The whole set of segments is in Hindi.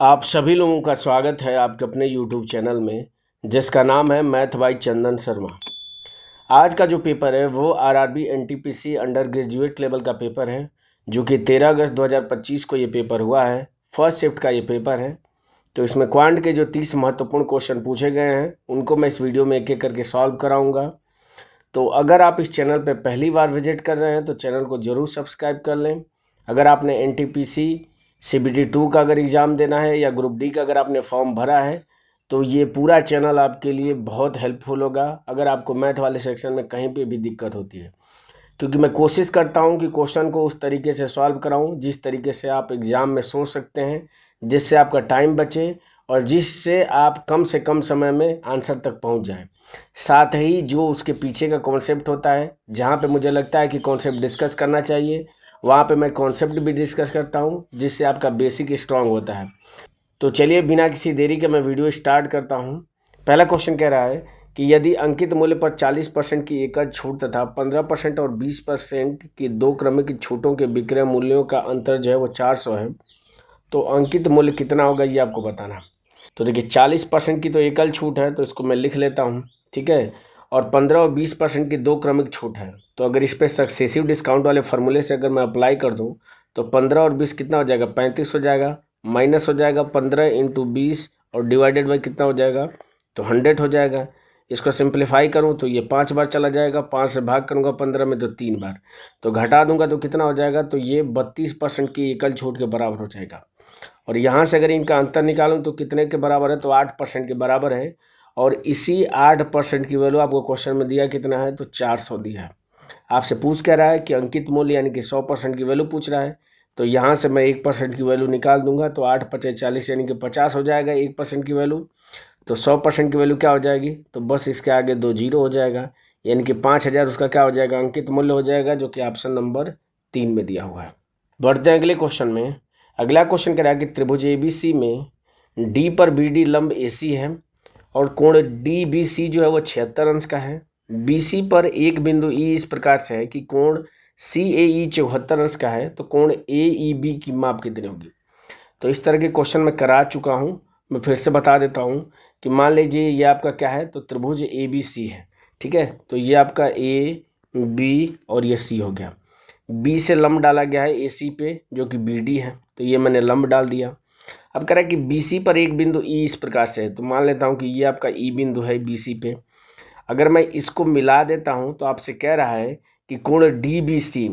आप सभी लोगों का स्वागत है आपके अपने YouTube चैनल में, जिसका नाम है मैथ बाय चंदन शर्मा। आज का जो पेपर है वो RRB NTPC under graduate level का पेपर है, जो कि 13 अगस्त 2025 को ये पेपर हुआ है। फर्स्ट शिफ्ट का ये पेपर है। तो इसमें क्वांट के जो 30 महत्वपूर्ण क्वेश्चन पूछे गए हैं उनको मैं इस वीडियो में एक एक करके सॉल्व कराऊंगा। तो अगर आप इस चैनल पर पहली बार विजिट कर रहे हैं तो चैनल को ज़रूर सब्सक्राइब कर लें। अगर आपने एनटीपीसी CBT 2 का अगर एग्ज़ाम देना है या ग्रुप डी का अगर आपने फॉर्म भरा है तो ये पूरा चैनल आपके लिए बहुत हेल्पफुल होगा अगर आपको मैथ वाले सेक्शन में कहीं पे भी दिक्कत होती है, क्योंकि मैं कोशिश करता हूँ कि क्वेश्चन को उस तरीके से सॉल्व कराऊँ जिस तरीके से आप एग्ज़ाम में सोच सकते हैं, जिससे आपका टाइम बचे और जिससे आप कम से कम समय में आंसर तक पहुँच जाएँ। साथ ही जो उसके पीछे का कॉन्सेप्ट होता है, जहाँ पे मुझे लगता है कि कॉन्सेप्ट डिस्कस करना चाहिए, वहाँ पे मैं कॉन्सेप्ट भी डिस्कस करता हूँ, जिससे आपका बेसिक स्ट्रांग होता है। तो चलिए बिना किसी देरी के मैं वीडियो स्टार्ट करता हूँ। पहला क्वेश्चन कह रहा है कि यदि अंकित मूल्य पर 40% की एकड़ छूट तथा 15% और 20% की दो क्रमिक छूटों के विक्रय मूल्यों का अंतर जो है वो 400 है, तो अंकित मूल्य कितना होगा ये आपको बताना। तो देखिए 40% की तो एकल छूट है, तो इसको मैं लिख लेता हूँ, ठीक है। और 15 और 20% की दो क्रमिक छूट है, तो अगर इस पर सक्सेसिव डिस्काउंट वाले फार्मूले से अगर मैं अप्लाई कर दूँ तो 15 और 20 कितना हो जाएगा, 35 हो जाएगा। माइनस हो जाएगा 15 इंटू 20 और डिवाइडेड बाई कितना हो जाएगा, तो 100 हो जाएगा। इसको सिंप्लीफाई करूँ तो ये 5 बार चला जाएगा, 5 से भाग करूँगा 15 में तो 3 बार, तो घटा दूंगा तो कितना हो जाएगा, तो ये 32% की एकल छूट के बराबर हो जाएगा। और यहाँ से अगर इनका अंतर निकालूं तो कितने के बराबर है, तो 8% के बराबर है। और इसी 8% की वैल्यू आपको क्वेश्चन में दिया कितना है, तो 400 दिया है। आपसे पूछ कह रहा है कि अंकित मूल्य यानी कि 100% की वैल्यू पूछ रहा है, तो यहाँ से मैं 1% की वैल्यू निकाल दूंगा, तो 8 पचे 40 यानी कि 50 हो जाएगा 1% की वैल्यू। तो 100% की वैल्यू क्या हो जाएगी, तो बस इसके आगे 2 जीरो हो जाएगा, यानी कि 5000 उसका क्या हो जाएगा, अंकित मूल्य हो जाएगा, जो कि ऑप्शन नंबर 3 में दिया हुआ है। बढ़ते हैं अगले क्वेश्चन में। अगला क्वेश्चन कह रहा है कि त्रिभुज ABC में D पर BD लंब AC है और कोण DBC जो है वो 76 अंश का है। BC पर एक बिंदु E इस प्रकार से है कि कोण CAE 74 अंश का है, तो कोण AEB की माप कितनी होगी। तो इस तरह के क्वेश्चन मैं करा चुका हूँ, मैं फिर से बता देता हूँ कि मान लीजिए ये आपका क्या है, तो त्रिभुज ABC है, ठीक है। तो ये आपका AB और ये C हो गया। B से लंब डाला गया है AC पे जो कि BD है, तो ये मैंने लंब डाल दिया। अब कह रहा है कि BC पर एक बिंदु E इस प्रकार से है, तो मान लेता हूँ कि ये आपका E बिंदु है BC पे। अगर मैं इसको मिला देता हूँ तो आपसे कह रहा है कि कोण DBC,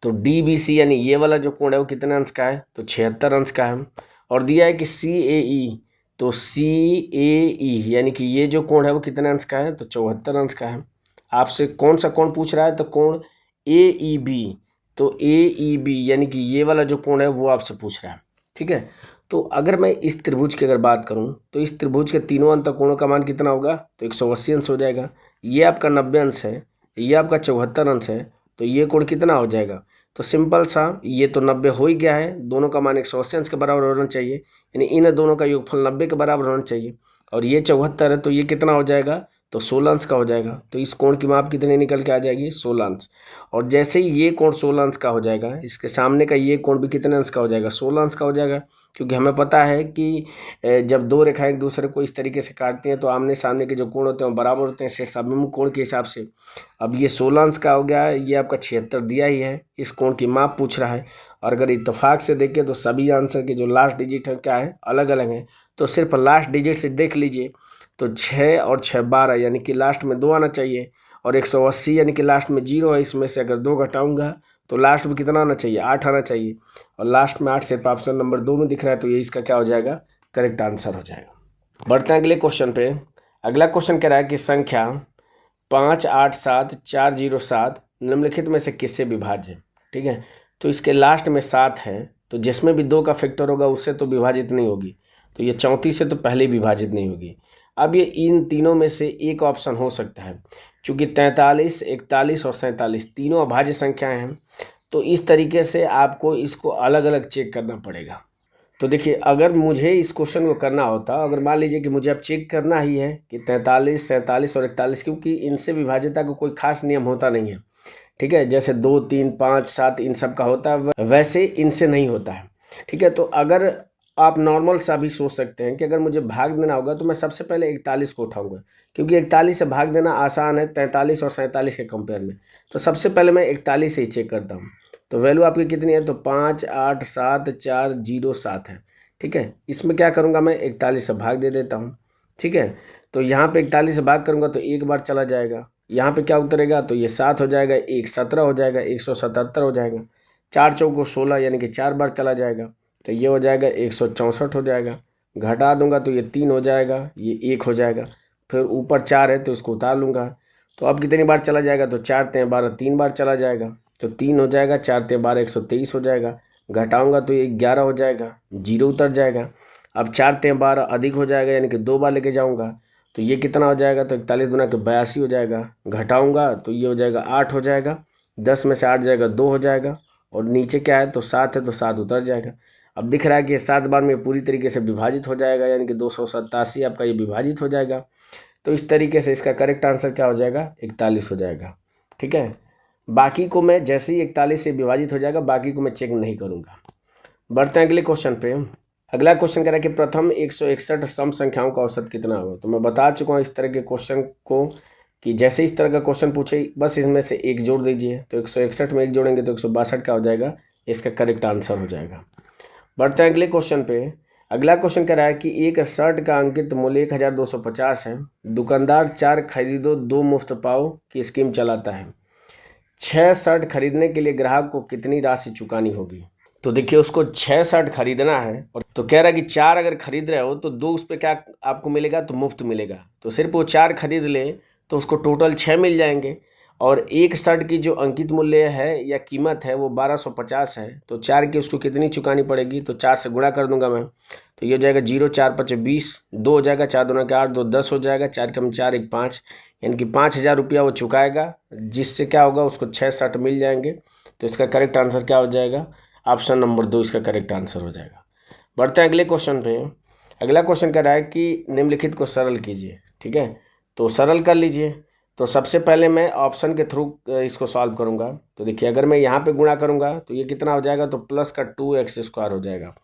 तो DBC यानी ये वाला जो कोण है वो कितने अंश का है, तो 76 अंश का है। और दिया है कि CAE, तो CAE यानी कि ये जो कोण है वो कितने अंश का है, तो 74 अंश का है। आपसे कौन सा कोण पूछ रहा है, तो कोण AEB, तो AEB यानी कि ये वाला जो कोण है वो आपसे पूछ रहा है, ठीक है। तो अगर मैं इस त्रिभुज की अगर बात करूं तो इस त्रिभुज के तीनों अंतःकोणों का मान कितना होगा, तो 180 अंश हो जाएगा। ये आपका 90 अंश है, ये आपका 74 अंश है, तो ये कोण कितना हो जाएगा, तो सिंपल सा, ये तो 90 हो ही गया है, दोनों का मान 180 अंश के बराबर होना चाहिए, यानी इन दोनों का योगफल 90 के बराबर होना चाहिए। और ये 74 है, तो ये कितना हो जाएगा, तो 16 अंश का हो जाएगा। तो इस कोण की माप कितनी निकल के आ जाएगी, 16 अंश। और जैसे ही ये कोण 16 अंश का हो जाएगा, इसके सामने का ये कोण भी कितने अंश का हो जाएगा, 16 अंश का हो जाएगा। क्योंकि हमें पता है कि जब दो रेखाएं एक दूसरे को इस तरीके से काटती हैं तो आमने सामने के जो कोण होते हैं वो बराबर होते हैं शीर्ष अभिमुख कोण के हिसाब से। अब ये 16 अंश का हो गया, ये आपका 76 दिया ही है, इस कोण की माप पूछ रहा है। और अगर इत्तेफाक से देखें तो सभी आंसर के जो लास्ट डिजिट है क्या है, अलग अलग हैं। तो सिर्फ लास्ट डिजिट से देख लीजिए, तो 6 और 6 12, यानी कि लास्ट में 2 आना चाहिए। और 180 यानी कि लास्ट में 0 है, इसमें से अगर 2 घटाऊंगा तो लास्ट में कितना आना चाहिए, 8 आना चाहिए। और लास्ट में 8 सिर्फ ऑप्शन नंबर 2 में दिख रहा है, तो ये इसका क्या हो जाएगा, करेक्ट आंसर हो जाएगा। बढ़ते हैं अगले क्वेश्चन पे। अगला क्वेश्चन कह रहा है कि संख्या 587407 निम्नलिखित में से किससे विभाज्य है, ठीक है। तो इसके लास्ट में 7 है, तो जिसमें भी 2 का फैक्टर होगा उससे तो विभाजित नहीं होगी, तो ये 34 से तो पहले विभाजित नहीं होगी। अब ये इन तीनों में से एक ऑप्शन हो सकता है, क्योंकि 43, 41 और 47 तीनों अभाज्य संख्याएं हैं, तो इस तरीके से आपको इसको अलग अलग चेक करना पड़ेगा। तो देखिए, अगर मुझे इस क्वेश्चन को करना होता, अगर मान लीजिए कि मुझे अब चेक करना ही है कि 43, 47 और 41, क्योंकि इनसे विभाज्यता का कोई खास नियम होता नहीं है, ठीक है। जैसे 2, 3, 5, 7 इन सब का होता है, वैसे इनसे नहीं होता है, ठीक है। तो अगर आप नॉर्मल सा भी सोच सकते हैं कि अगर मुझे भाग देना होगा तो मैं सबसे पहले 41 को उठाऊंगा, क्योंकि 41 से भाग देना आसान है 43 और 47 के कंपेयर में। तो सबसे पहले मैं 41 से ही चेक करता हूँ। तो वैल्यू आपकी कितनी है, तो 5 8 7 4 0 7 है। ठीक है, इसमें क्या करूँगा, मैं 41 से भाग दे देता हूँ। ठीक है, तो यहाँ पे 41 से भाग करूँगा तो एक बार चला जाएगा, यहाँ पे क्या उतरेगा, तो ये 7 हो जाएगा, 1 17 हो जाएगा, 177 हो जाएगा, 4 चौको 16 यानी कि 4 बार चला जाएगा, तो ये हो जाएगा 164 हो जाएगा। घटा दूंगा तो ये 3 हो जाएगा, ये 1 हो जाएगा, फिर ऊपर 4 है तो इसको उतार लूँगा। तो अब कितनी बार चला जाएगा, तो 4 तें 12 3 बार चला जाएगा, तो 3 हो जाएगा, 4 तें 12 123 हो जाएगा। घटाऊंगा तो ये 11 हो जाएगा, 0 उतर जाएगा। अब 4 तें 12 अधिक हो जाएगा, यानी कि 2 बार लेके जाऊँगा, तो ये कितना हो जाएगा, तो 41 दूना के 82 हो जाएगा। घटाऊंगा तो ये हो जाएगा 8 हो जाएगा, 10 में से 8 जाएगा 2 हो जाएगा, और नीचे क्या है, तो 7 है तो 7 उतर जाएगा। अब दिख रहा है कि ये 7 बार में पूरी तरीके से विभाजित हो जाएगा, यानी कि 287 आपका ये विभाजित हो जाएगा। तो इस तरीके से इसका करेक्ट आंसर क्या हो जाएगा, 41 हो जाएगा। ठीक है, बाकी को मैं जैसे ही 41 से विभाजित हो जाएगा, बाकी को मैं चेक नहीं करूँगा। बढ़ते हैं अगले क्वेश्चन पे। अगला क्वेश्चन कह रहा है कि प्रथम 161 सम संख्याओं का औसत कितना होगा। तो मैं बता चुका हूँ इस तरह के क्वेश्चन को कि जैसे इस तरह का क्वेश्चन पूछे बस इसमें से एक जोड़ दीजिए। तो 161 में एक जोड़ेंगे तो 162 का हो जाएगा, इसका करेक्ट आंसर हो जाएगा। बढ़ते हैं अगले क्वेश्चन पे। अगला क्वेश्चन कह रहा है कि एक शर्ट का अंकित मूल्य 1250 है। दुकानदार 4 खरीदो 2 मुफ्त पाओ की स्कीम चलाता है। 6 शर्ट खरीदने के लिए ग्राहक को कितनी राशि चुकानी होगी। तो देखिए उसको 6 शर्ट खरीदना है, और तो कह रहा है कि 4 अगर खरीद रहे हो तो 2 उस पर क्या आपको मिलेगा, तो मुफ्त मिलेगा। तो सिर्फ वो 4 खरीद ले तो उसको टोटल 6 मिल जाएंगे, और एक शर्ट की जो अंकित मूल्य है या कीमत है वो 1250 है। तो 4 की उसको कितनी चुकानी पड़ेगी, तो 4 से गुणा कर दूंगा मैं, तो ये हो जाएगा 0 4 5 20, 2 हो जाएगा, 4 दूना के 8, 2 10 हो जाएगा, 4 कम 4 1 5, यानी कि 5000 रुपया वो चुकाएगा, जिससे क्या होगा उसको 6 शर्ट मिल जाएंगे। तो इसका करेक्ट आंसर क्या हो जाएगा, ऑप्शन नंबर 2 इसका करेक्ट आंसर हो जाएगा। बढ़ते हैं अगले क्वेश्चन पे। अगला क्वेश्चन कह रहा है कि निम्नलिखित को सरल कीजिए। ठीक है, तो सरल कर लीजिए। तो सबसे पहले मैं ऑप्शन के थ्रू इसको सॉल्व करूंगा। तो देखिए अगर मैं यहाँ पे गुणा करूंगा तो ये कितना हो जाएगा, तो प्लस का 2x² हो जाएगा।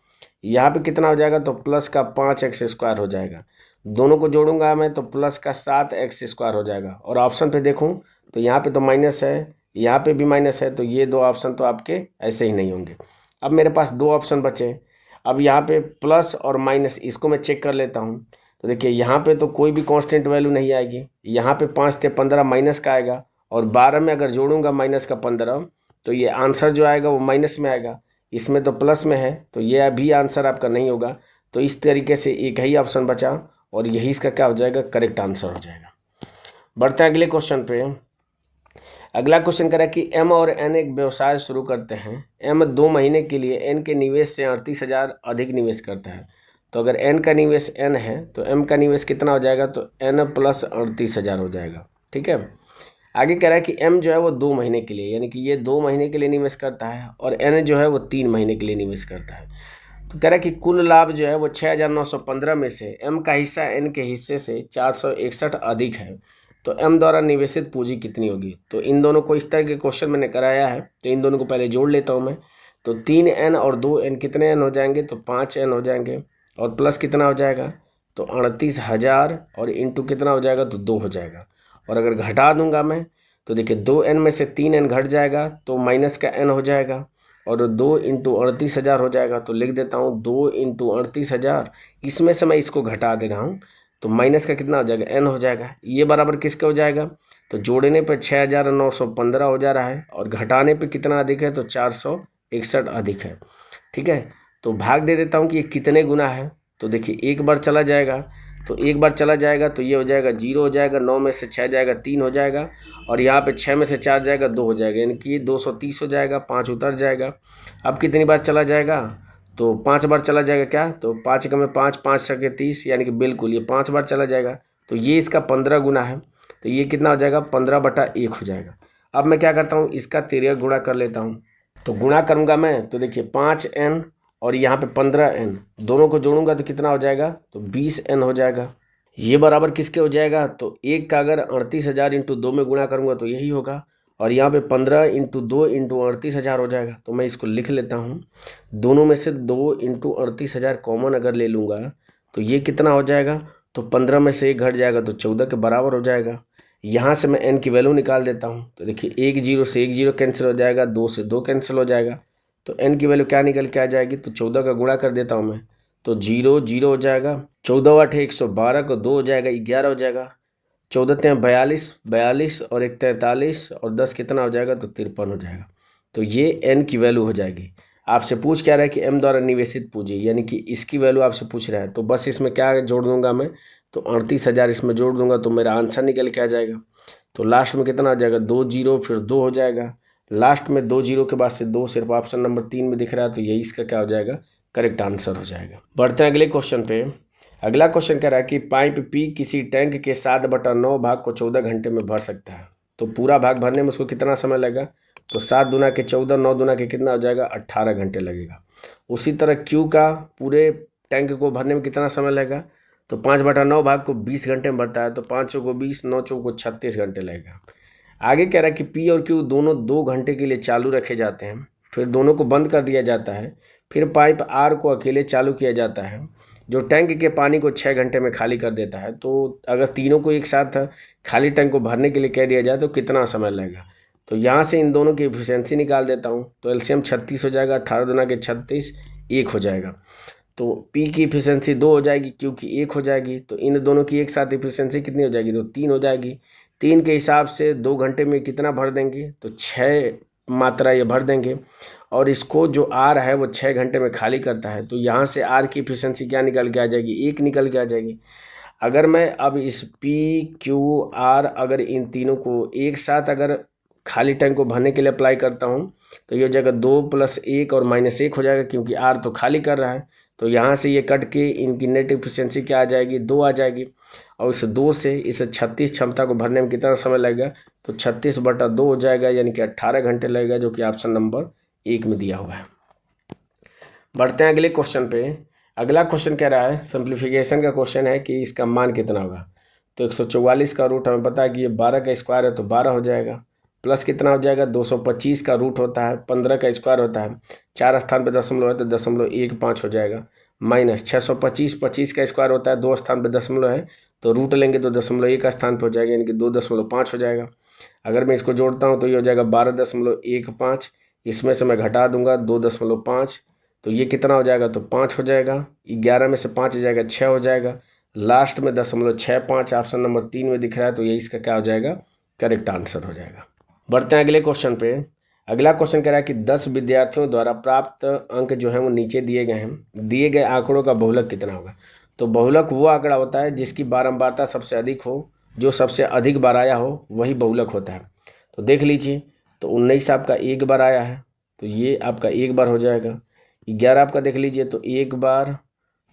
यहाँ पे कितना हो जाएगा, तो प्लस का 5x² हो जाएगा। दोनों को जोड़ूंगा मैं तो प्लस का 7x² हो जाएगा। और ऑप्शन पे देखूं तो यहाँ पे तो माइनस है, यहाँ पे भी माइनस है, तो ये 2 ऑप्शन तो आपके ऐसे ही नहीं होंगे। अब मेरे पास 2 ऑप्शन बचे। अब यहाँ पे प्लस और माइनस इसको मैं चेक कर लेता हूँ। तो देखिए यहाँ पे तो कोई भी कांस्टेंट वैल्यू नहीं आएगी। यहाँ पे 5 से 15 माइनस का आएगा, और 12 में अगर जोड़ूंगा माइनस का 15 तो ये आंसर जो आएगा वो माइनस में आएगा। इसमें तो प्लस में है, तो ये अभी आंसर आपका नहीं होगा। तो इस तरीके से एक ही ऑप्शन बचा, और यही इसका क्या हो जाएगा, करेक्ट आंसर हो जाएगा। बढ़ते हैं अगले क्वेश्चन पे। अगला क्वेश्चन कह रहा है कि एम और एन एक व्यवसाय शुरू करते हैं। एम 2 महीने के लिए एन के निवेश से 38,000 अधिक निवेश करता है। तो अगर एन का निवेश एन है तो एम का निवेश कितना हो जाएगा, तो एन प्लस 38,000 हो जाएगा। ठीक है, आगे कह रहा है कि एम जो है वो 2 महीने के लिए, यानी कि ये 2 महीने के लिए निवेश करता है, और एन जो है वो 3 महीने के लिए निवेश करता है। तो कह रहा है कि कुल लाभ जो है वो 6,915 में से एम का हिस्सा एन के हिस्से से 461 अधिक है। तो एम द्वारा निवेशित पूंजी कितनी होगी। तो इन दोनों को इस तरह के क्वेश्चन मैंने कराया है, तो इन दोनों को पहले जोड़ लेता हूँ मैं। तो 3n और 2n कितने एन हो जाएंगे, तो 5n हो जाएंगे, और प्लस कितना हो जाएगा, तो 38,000, और इंटू कितना हो जाएगा, तो 2 हो जाएगा। और अगर घटा दूंगा मैं तो देखिए 2n में से 3n घट जाएगा तो माइनस का n हो जाएगा, और 2 इंटू 38,000 हो जाएगा। तो लिख देता हूँ 2 इंटू 38,000, इसमें से मैं इसको घटा दे रहा हूँ, तो माइनस का कितना हो जाएगा, n हो जाएगा। ये बराबर किसके हो जाएगा, तो जोड़ने पे 6,915 हो जा रहा है, और घटाने पे कितना अधिक है, तो 461 अधिक है। ठीक है, तो भाग दे देता हूँ कि ये कितने गुना है। तो देखिए एक बार चला जाएगा, तो एक बार चला जाएगा तो ये हो जाएगा 0 हो जाएगा, 9 में से 6 जाएगा 3 हो जाएगा, और यहाँ पे 6 में से 4 जाएगा 2 हो जाएगा, यानी कि ये 230 हो जाएगा, 5 उतर जाएगा। अब कितनी बार चला जाएगा, तो 5 बार चला जाएगा। क्या, तो 5 का में 5, 5 सके 30, यानी कि बिल्कुल ये 5 बार चला जाएगा। तो ये इसका 15 गुना है, तो ये कितना हो जाएगा, 15/1 हो जाएगा। अब मैं क्या करता हूँ, इसका 13 गुणा कर लेता हूँ। तो गुणा करूँगा मैं तो देखिए 5n और यहाँ पे 15n, दोनों को जोड़ूंगा तो कितना हो जाएगा, तो 20n हो जाएगा। ये बराबर किसके हो जाएगा, तो एक का अगर 38,000 इंटू 2 में गुणा करूँगा तो यही होगा, और यहाँ पे 15 × 2 × 38,000 हो जाएगा। तो मैं इसको लिख लेता हूँ। दोनों में से 2 × 38,000 कॉमन अगर ले लूँगा तो ये कितना हो जाएगा, तो 15 में से 1 घट जाएगा तो 14 के बराबर हो जाएगा। यहाँ से मैं n की वैल्यू निकाल देता हूँ। तो देखिए 1 0 से 1 0 कैंसिल हो जाएगा, 2 से 2 कैंसिल हो जाएगा। तो n की वैल्यू क्या निकल के आ जाएगी, तो 14 का गुणा कर देता हूँ मैं। तो 0 0 हो जाएगा, 14 8 112 को 2 हो जाएगा, 11 हो जाएगा। 14 3 42, 42 और 1 43 और 10 कितना हो जाएगा, तो 53 हो जाएगा। तो ये n की वैल्यू हो जाएगी। आपसे पूछ क्या रहा है कि m द्वारा निवेशित पूंजी, यानी कि इसकी वैल्यू आपसे पूछ रहा है। तो बस इसमें क्या जोड़ दूंगा मैं, तो 38,000 इसमें जोड़ दूंगा तो मेरा आंसर निकल के आ जाएगा। तो लास्ट में कितना आ जाएगा, 2 0 फिर 2 हो जाएगा। लास्ट में 2 0 के बाद से 2 सिर्फ ऑप्शन नंबर 3 में दिख रहा है, तो यही इसका क्या हो जाएगा, करेक्ट आंसर हो जाएगा। बढ़ते हैं अगले क्वेश्चन पे। अगला क्वेश्चन कह रहा है कि पाइप पी किसी टैंक के 7/9 भाग को 14 घंटे में भर सकता है। तो पूरा भाग भरने में उसको कितना समय लगेगा, तो 7 दूना के 14, 9 दूना के कितना हो जाएगा, 18 घंटे लगेगा। उसी तरह क्यू का पूरे टैंक को भरने में कितना समय लगेगा, तो 5/9 भाग को 20 घंटे में भरता है, तो 5 चौको 20, 9 चौको 36 घंटे लगेगा। आगे कह रहा है कि पी और क्यू दोनों 2 घंटे के लिए चालू रखे जाते हैं, फिर दोनों को बंद कर दिया जाता है, फिर पाइप आर को अकेले चालू किया जाता है जो टैंक के पानी को 6 घंटे में खाली कर देता है। तो अगर तीनों को एक साथ खाली टैंक को भरने के लिए कह दिया जाए तो कितना समय लगेगा। तो यहाँ से इन दोनों की एफिशिएंसी निकाल देता हूँ। तो एलसीएम 36 हो जाएगा, 18 दूना के 36, 1 हो जाएगा। तो पी की एफिशिएंसी 2 हो जाएगी, क्यू की 1 हो जाएगी। तो इन दोनों की एक साथ एफिशिएंसी कितनी हो जाएगी, तो 3 हो जाएगी। 3 के हिसाब से 2 घंटे में कितना भर देंगे, तो 6 मात्रा ये भर देंगे। और इसको जो आर है वो 6 घंटे में खाली करता है। तो यहाँ से आर की एफिशिएंसी क्या निकल के आ जाएगी, 1 निकल के आ जाएगी। अगर मैं अब इस पी क्यू आर अगर इन तीनों को एक साथ अगर खाली टैंक को भरने के लिए अप्लाई करता हूँ तो ये हो जाएगा 2 + 1 और -1 हो जाएगा, क्योंकि आर तो खाली कर रहा है। तो यहाँ से ये कट के इनकी नेट एफिशिएंसी क्या आ जाएगी, 2 आ जाएगी। और इस 2 से इस 36 क्षमता को भरने में कितना समय लगेगा, तो 36/2 हो जाएगा, यानी कि 18 घंटे लगेगा, जो कि ऑप्शन नंबर 1 में दिया हुआ है। बढ़ते हैं अगले क्वेश्चन पे। अगला क्वेश्चन कह रहा है, सिंप्लीफिकेशन का क्वेश्चन है कि इसका मान कितना होगा। तो 144 का रूट हमें पता है कि ये 12 का स्क्वायर है, तो 12 हो जाएगा। प्लस कितना हो जाएगा, 225 का रूट होता है, 15 का स्क्वायर होता है, 4 स्थान पे दशमलव है तो 0.15 हो जाएगा। माइनस 625, 25 का स्क्वायर होता है, 2 स्थान पे दशमलव है तो रूट लेंगे तो 0.1 स्थान पे हो जाएगा, यानी कि 2.5 हो जाएगा। अगर मैं इसको जोड़ता हूँ तो ये हो जाएगा 12.15। इसमें से मैं घटा दूंगा 2.5, तो ये कितना हो जाएगा, तो 5 हो जाएगा। 11 में से 5 हो जाएगा, 6 हो जाएगा। लास्ट में 0.65 ऑप्शन नंबर 3 में दिख रहा है, तो ये इसका क्या हो जाएगा, करेक्ट आंसर हो जाएगा। बढ़ते हैं अगले क्वेश्चन पे। अगला क्वेश्चन कह रहा है कि 10 विद्यार्थियों द्वारा प्राप्त अंक जो है वो नीचे दिए गए हैं। दिए गए आंकड़ों का बहुलक कितना होगा। तो बहुलक वो आंकड़ा होता है जिसकी बारंबारता सबसे अधिक हो, जो सबसे अधिक बार आया हो वही बहुलक होता है। तो देख लीजिए, तो 19 आपका 1 बार आया है, तो ये आपका 1 बार हो जाएगा। 11 आपका देख लीजिए, तो 1 बार,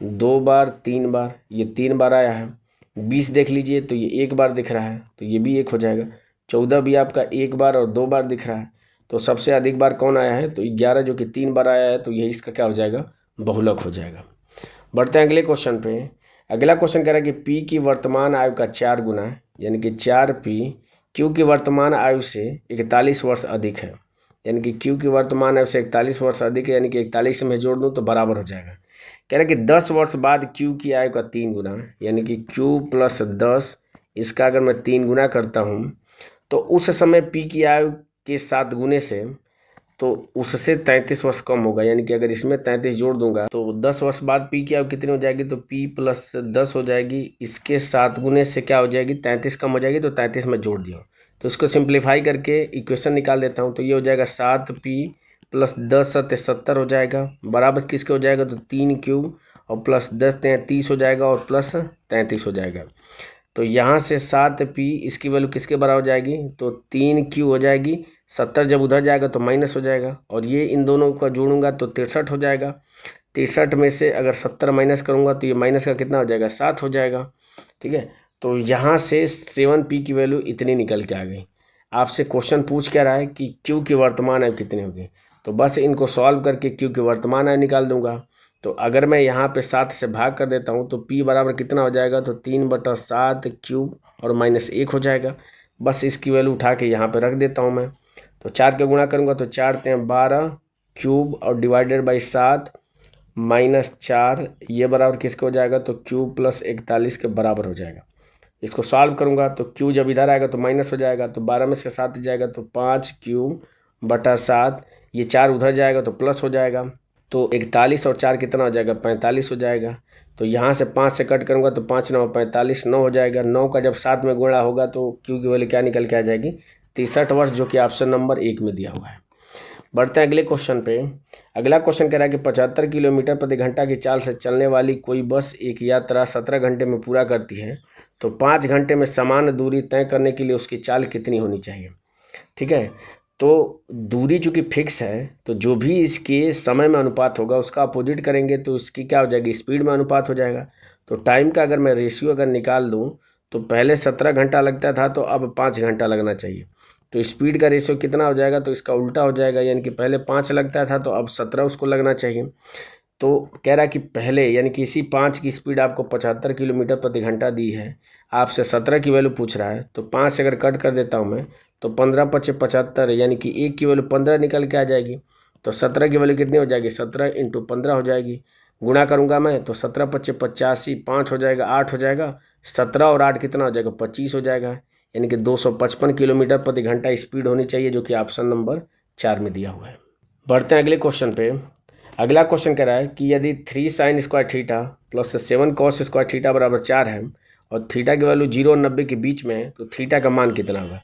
2 बार, 3 बार, ये 3 बार आया है। 20 देख लीजिए, तो ये 1 बार दिख रहा है, तो ये भी 1 हो जाएगा। 14 भी आपका 1 बार और 2 बार दिख रहा है। तो सबसे अधिक बार कौन आया है, तो 11 जो कि 3 बार आया है, तो यही इसका क्या हो जाएगा, बहुलक हो जाएगा। बढ़ते हैं अगले क्वेश्चन पे। अगला क्वेश्चन कह रहा है कि पी की वर्तमान आयु का 4 गुना, यानी कि 4p क्यू की वर्तमान आयु से 41 वर्ष अधिक है। यानी कि क्यू की वर्तमान आयु से 41 वर्ष अधिक है, यानी कि 41 में जोड़ दूँ तो बराबर हो जाएगा। कह रहा है कि 10 वर्ष बाद क्यू की आयु का 3 गुना, यानी कि क्यू + 10, इसका अगर मैं 3 गुना करता हूँ तो उस समय पी की आयु के 7 गुने से, तो उससे 33 वर्ष कम होगा। यानी कि अगर इसमें 33 जोड़ दूंगा तो 10 वर्ष बाद पी की आयु कितनी हो जाएगी, तो p + 10 हो जाएगी। इसके 7 गुने से क्या हो जाएगी, 33 कम हो जाएगी, तो 33 में जोड़ दिया। तो इसको सिंप्लीफाई करके इक्वेशन निकाल देता हूँ। तो ये हो जाएगा 7p + 10 = 70 हो जाएगा। बराबर किसके हो जाएगा, तो 3q और +10 = 30 हो जाएगा और +33 हो जाएगा। तो यहाँ से 7p इसकी वैल्यू किसके बराबर हो जाएगी, तो 3q हो जाएगी। 70 जब उधर जाएगा तो माइनस हो जाएगा, और ये इन दोनों का जोड़ूंगा तो 63 हो जाएगा। 63 में से अगर 70 माइनस करूंगा तो ये माइनस का कितना हो जाएगा, 7 हो जाएगा। ठीक है, तो यहाँ से 7p की वैल्यू इतनी निकल के आ गई। आपसे क्वेश्चन पूछ क्या रहा है कि क्यू की वर्तमान आयु कितनी होगी। तो बस इनको सॉल्व करके क्यू की वर्तमान आयु निकाल दूंगा। तो अगर मैं यहाँ पे 7 से भाग कर देता हूँ तो p बराबर कितना हो जाएगा, तो 3/7 क्यू और -1 हो जाएगा। बस इसकी वैल्यू उठा के यहाँ पे रख देता हूँ मैं। तो 4 के गुणा करूँगा तो 4 तें 12 क्यूब और डिवाइडेड बाई 7 -4, ये बराबर किसके हो जाएगा, तो क्यूब प्लस 41 के बराबर हो जाएगा। इसको सॉल्व करूँगा तो क्यू जब इधर आएगा तो माइनस हो जाएगा, तो 12 में से 7 जाएगा तो 5 क्यूब बटा 7, ये 4 उधर जाएगा तो प्लस हो जाएगा, तो 41 और 4 कितना हो जाएगा, 45 हो जाएगा। तो यहाँ से 5 से कट करूँगा तो 5 9 45, 9 हो जाएगा। 9 का जब 7 में गुणा होगा तो क्यू की वैल्यू क्या निकल के आ जाएगी, 63 वर्ष, जो कि ऑप्शन नंबर 1 में दिया हुआ है। बढ़ते हैं अगले क्वेश्चन पे। अगला क्वेश्चन कह रहा है कि 75 किलोमीटर प्रति घंटा की चाल से चलने वाली कोई बस एक यात्रा 17 घंटे में पूरा करती है, तो 5 घंटे में समान दूरी तय करने के लिए उसकी चाल कितनी होनी चाहिए। ठीक है, तो दूरी चूँकि फिक्स है तो जो भी इसके समय में अनुपात होगा उसका अपोजिट करेंगे तो इसकी क्या हो जाएगी, स्पीड में अनुपात हो जाएगा। तो टाइम का अगर मैं रेशियो अगर निकाल दूँ तो पहले 17 घंटा लगता था तो अब 5 घंटा लगना चाहिए। तो स्पीड का रेशियो कितना हो जाएगा, तो इसका उल्टा हो जाएगा, यानी कि पहले 5 लगता था तो अब 17 उसको लगना चाहिए। तो कह रहा है कि पहले यानी कि इसी 5 की स्पीड आपको 75 किलोमीटर प्रति घंटा दी है, आपसे 17 की वैल्यू पूछ रहा है, तो 5 से अगर कट कर देता हूँ मैं तो 15 पचे 75, यानी कि 1 की वैल्यू 15 निकल के आ जाएगी। तो 17 की वैल्यू कितनी हो जाएगी, 17 × 15 हो जाएगी। गुणा करूँगा मैं तो 17 पचे 85, 5 हो जाएगा, 8 हो जाएगा, 17 और 8 कितना हो जाएगा, 25 हो जाएगा, यानी कि 255 किलोमीटर प्रति घंटा स्पीड होनी चाहिए, जो कि ऑप्शन नंबर 4 में दिया हुआ है। बढ़ते हैं अगले क्वेश्चन पे। अगला क्वेश्चन कह रहा है कि यदि 3 sin square theta plus 7 cos square theta बराबर 4 है और थीटा की वैल्यू 0 और 90 के बीच में है, तो थीटा का मान कितना होगा।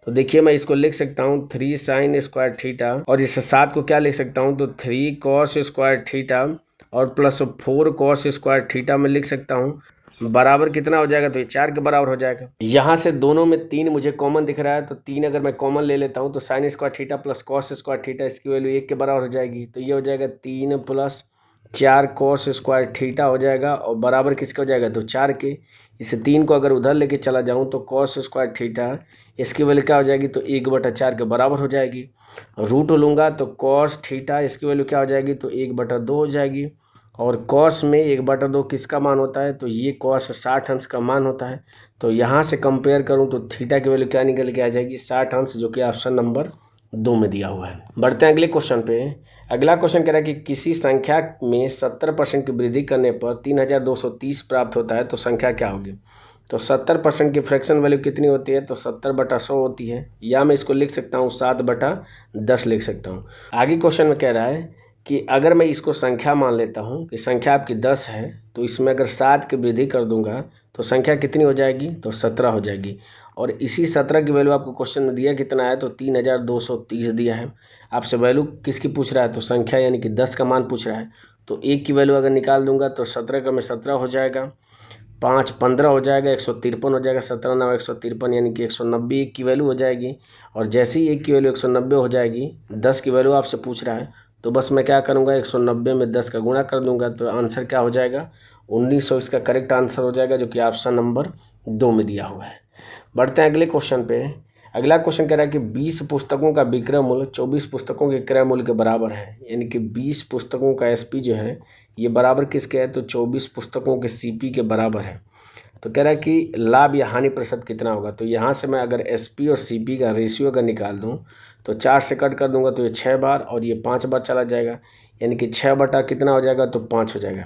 तो देखिए मैं इसको लिख सकता हूँ 3 sin स्क्वायर थीटा, और इस 7 को क्या लिख सकता हूँ, तो 3 cos स्क्वायर थीटा और प्लस 4 cos स्क्वायर थीटा में लिख सकता हूँ, बराबर कितना हो जाएगा, तो ये 4 के बराबर हो जाएगा। यहाँ से दोनों में 3 मुझे कॉमन दिख रहा है, तो 3 अगर मैं कॉमन ले लेता हूँ तो sine square theta plus cos square theta, इसकी वैल्यू 1 के बराबर हो जाएगी। तो ये हो जाएगा 3 + 4 cos स्क्वायर थीटा हो जाएगा, और बराबर किसके हो जाएगा, तो 4 के। इसे 3 को अगर उधर लेके चला जाऊँ तो cos स्क्वायर थीटा इसकी वैल्यू क्या हो जाएगी, तो 1/4 के बराबर हो जाएगी। रूट लूँगा तो cos थीटा इसकी वैल्यू क्या हो जाएगी, तो 1/2 हो जाएगी। और कॉस में 1/2 किसका मान होता है, तो ये कॉस 60 अंश का मान होता है। तो यहाँ से कंपेयर करूँ तो थीटा की वैल्यू क्या निकल के आ जाएगी, 60 अंश, जो कि ऑप्शन नंबर 2 में दिया हुआ है। बढ़ते हैं अगले क्वेश्चन पे। अगला क्वेश्चन कह रहा है कि किसी संख्या में 70% की वृद्धि करने पर 3230 प्राप्त होता है, तो संख्या क्या होगी। तो 70% की फ्रैक्शन वैल्यू कितनी होती है, तो 70/100 होती है, या मैं इसको लिख सकता हूँ 7/10 लिख सकता हूँ। आगे क्वेश्चन में कह रहा है कि अगर मैं इसको संख्या मान लेता हूँ कि संख्या आपकी 10 है, तो इसमें अगर 7 की वृद्धि कर दूंगा तो संख्या कितनी हो जाएगी, तो 17 हो जाएगी। और इसी 17 की वैल्यू आपको क्वेश्चन में दिया कितना है, तो 3230 दिया है। आपसे वैल्यू किसकी पूछ रहा है, तो संख्या यानी कि 10 का मान पूछ रहा है। तो 1 की वैल्यू अगर निकाल दूंगा तो 17 का में 17 हो जाएगा, 5 15 हो जाएगा, 153 हो जाएगा, 17 9 153, यानी कि 190 1 की वैल्यू हो जाएगी। और जैसे ही 1 की वैल्यू 190 हो जाएगी, 10 की वैल्यू आपसे पूछ रहा है, तो बस मैं क्या करूँगा, 190 में 10 का गुणा कर दूंगा, तो आंसर क्या हो जाएगा, 1900 इसका करेक्ट आंसर हो जाएगा, जो कि ऑप्शन नंबर 2 में दिया हुआ है। बढ़ते हैं अगले क्वेश्चन पे। अगला क्वेश्चन कह रहा है कि 20 पुस्तकों का विक्रय मूल्य 24 पुस्तकों के क्रय मूल्य के बराबर है, यानी कि 20 पुस्तकों का एसपी जो है ये बराबर किसके है, तो 24 पुस्तकों के सीपी के बराबर है। तो कह रहा है कि लाभ या हानि प्रतिशत कितना होगा। तो यहाँ से मैं अगर एसपी और सीपी का रेशियो अगर निकाल दूँ तो 4 से कट कर दूंगा तो ये 6 बार और ये 5 बार चला जाएगा, यानी कि 6 बटा कितना हो जाएगा, तो 5 हो जाएगा।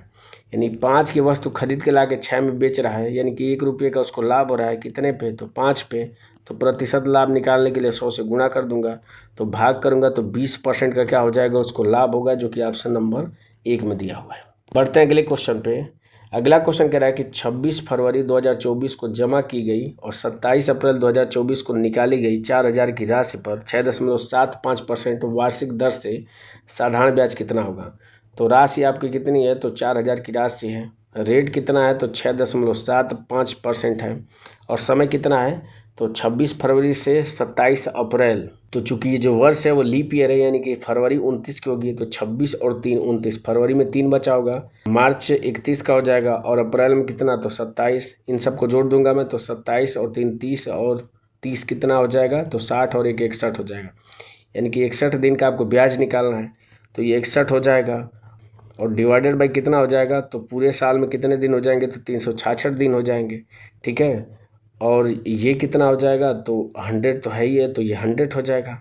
यानी 5 की वस्तु खरीद के ला के 6 में बेच रहा है, यानी कि 1 रुपये का उसको लाभ हो रहा है, कितने पे, तो 5 पे। तो प्रतिशत लाभ निकालने के लिए 100 से गुणा कर दूंगा, तो भाग करूंगा तो 20% का क्या हो जाएगा, उसको लाभ होगा, जो कि ऑप्शन नंबर 1 में दिया हुआ है। बढ़ते हैं अगले क्वेश्चन पे। अगला क्वेश्चन कह रहा है कि 26 फरवरी 2024 को जमा की गई और 27 अप्रैल 2024 को निकाली गई 4000 की राशि पर 6.75% वार्षिक दर से साधारण ब्याज कितना होगा। तो राशि आपकी कितनी है, तो 4000 की राशि है, रेट कितना है, तो 6.75% है, और समय कितना है, तो 26 फरवरी से 27 अप्रैल। तो चूंकि ये जो वर्ष है वो लीप ईयर है, यानी कि फरवरी 29 की होगी, तो 26 और 3 29, फरवरी में 3 बचा होगा, मार्च 31 का हो जाएगा, और अप्रैल में कितना, तो 27। इन सबको जोड़ दूंगा मैं, तो 27 और 3 30, और 30 कितना हो जाएगा, तो 60 और 1 61 हो जाएगा, यानी कि 61 दिन का आपको ब्याज निकालना है। तो ये 61 हो जाएगा, और डिवाइडेड बाई कितना हो जाएगा, तो पूरे साल में कितने दिन हो जाएंगे, तो 366 दिन हो जाएंगे। ठीक है, और ये कितना हो जाएगा, तो 100 तो है ही है, तो ये 100 हो जाएगा।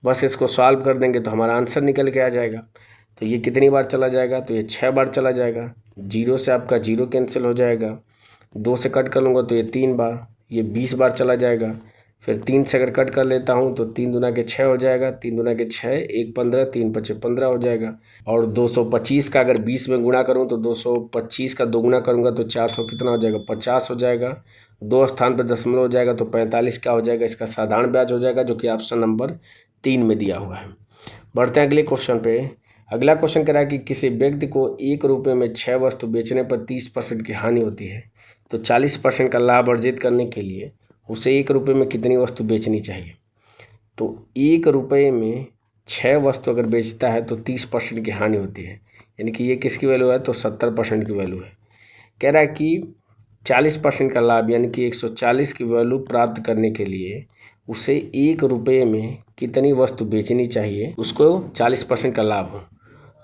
बस इसको सॉल्व कर देंगे तो हमारा आंसर निकल के आ जाएगा। तो ये कितनी बार चला जाएगा, तो ये 6 बार चला जाएगा। 0 से आपका 0 कैंसिल हो जाएगा, 2 से कट कर लूँगा तो ये 3 बार, ये 20 बार चला जाएगा। फिर 3 से अगर कट कर लेता हूँ तो 3 दूना के 6 हो जाएगा, 3 दूना के 6, 1 15, 3 5 15 हो जाएगा। और 225 का अगर 20 में गुणा करूँ तो 225 का 2 गुना करूँगा तो 400 कितना हो जाएगा, 50 हो जाएगा। 2 स्थान पर दशमलव हो जाएगा तो 45 क्या हो जाएगा, इसका साधारण ब्याज हो जाएगा, जो कि ऑप्शन नंबर 3 में दिया हुआ है। बढ़ते हैं अगले क्वेश्चन पे। अगला क्वेश्चन कह रहा है कि किसी व्यक्ति को 1 रुपये में 6 वस्तु बेचने पर 30% की हानि होती है, तो 40% का लाभ अर्जित करने के लिए उसे 1 रुपये में कितनी वस्तु बेचनी चाहिए। तो 1 रुपये में 6 वस्तु अगर बेचता है तो 30% की हानि होती है, यानी कि ये किसकी वैल्यू है, तो 70% की वैल्यू है। कह रहा है कि 40% का लाभ यानी कि 140 की वैल्यू प्राप्त करने के लिए उसे 1 रुपये में कितनी वस्तु बेचनी चाहिए, उसको 40% का लाभ हो।